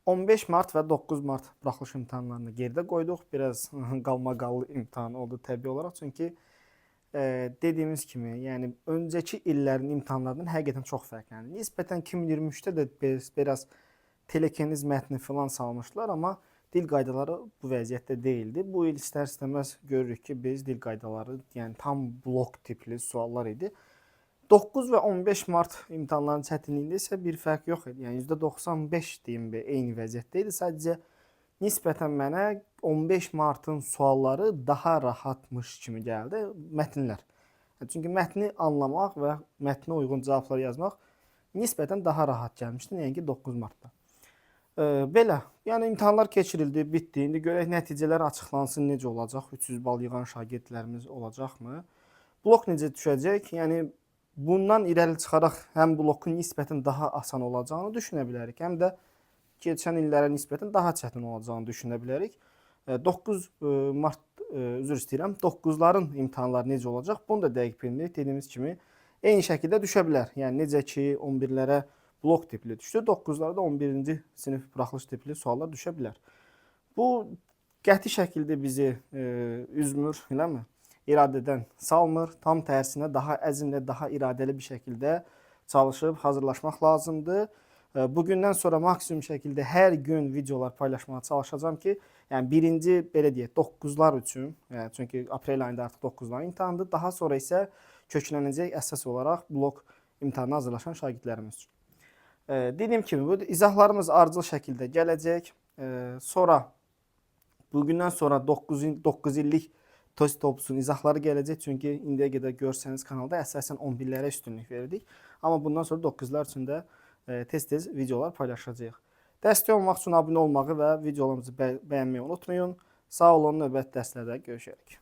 15 mart və 9 mart buraxılış imtahanlarını geridə qoyduq. Biraz qalmaqallı imtahan oldu təbii olaraq. Çünki dediyimiz kimi, yəni öncəki illərin imtahanlarından həqiqətən çox fərqlənir. Nisbətən 2023-də də biraz telekeniz mətni falan salmışlar, amma dil qaydaları bu vəziyyətdə deyildi. Bu il istər-istəməz görürük ki, biz dil qaydaları, yəni tam blok tipli suallar idi. 9 və 15 mart imtahanların çətinliyində isə bir fərq yox idi. Yəni %95 deyim be, eyni vəziyyətdə idi. Sadəcə nisbətən mənə 15 martın sualları daha rahatmış kimi gəldi mətnlər. Çünki mətni anlamaq və mətnə uyğun cavablar yazmaq nisbətən daha rahat gəlmişdi, nəinki 9 martda. Belə, yəni imtahanlar keçirildi, bitdi. İndi görək nəticələr açıqlansın, necə olacaq? 300 bal yığan şagirdlərimiz olacaqmı? Blok necə düşəcək? Yəni bundan irəli çıxaraq həm blokun nisbətən daha asan olacağını düşünə bilərik, həm də keçən illərə nisbətən daha çətin olacağını düşünə bilərik. 9 mart, üzr istəyirəm, 9-ların imtahanları necə olacaq? Bunu da dəqiq bilmirik. Dediyimiz kimi eyni şəkildə düşə bilər. Yəni necə ki 11-lərə blok tipli düşdü, 9-lara da 11-ci sinif buraxılış tipli suallar düşə bilər. Bu qəti şəkildə bizi üzmür, eləmi? İradədən salmır. Tam tərsinə daha əzmlə, daha iradəli bir şəkildə çalışıb hazırlaşmaq lazımdır. Bugündən sonra maksimum şəkildə hər gün videolar paylaşmağa çalışacağam ki, yəni birinci belə deyək 9-lar üçün, yəni çünki aprel ayında artıq 9-ların imtahanıdır. Daha sonra isə köklənəcək əsas olaraq blok imtahanına hazırlaşan şagirdlərimiz üçün. Dediyim kimi bu izahlarımız ardıcıl şəkildə gələcək. Sonra bugündən sonra 9 illik test topusun izahları gələcək. Çünki indiyə qədər görsəniz kanalda əsasən 11-lərə üstünlük verdik. Amma bundan sonra 9-lar üçün də tez-tez videolar paylaşacağıq. Dəstək olmaq üçün abunə olmağı və videolarımızı bəyənməyi unutmayın. Sağ olun, növbəti dərslərdə görüşərik.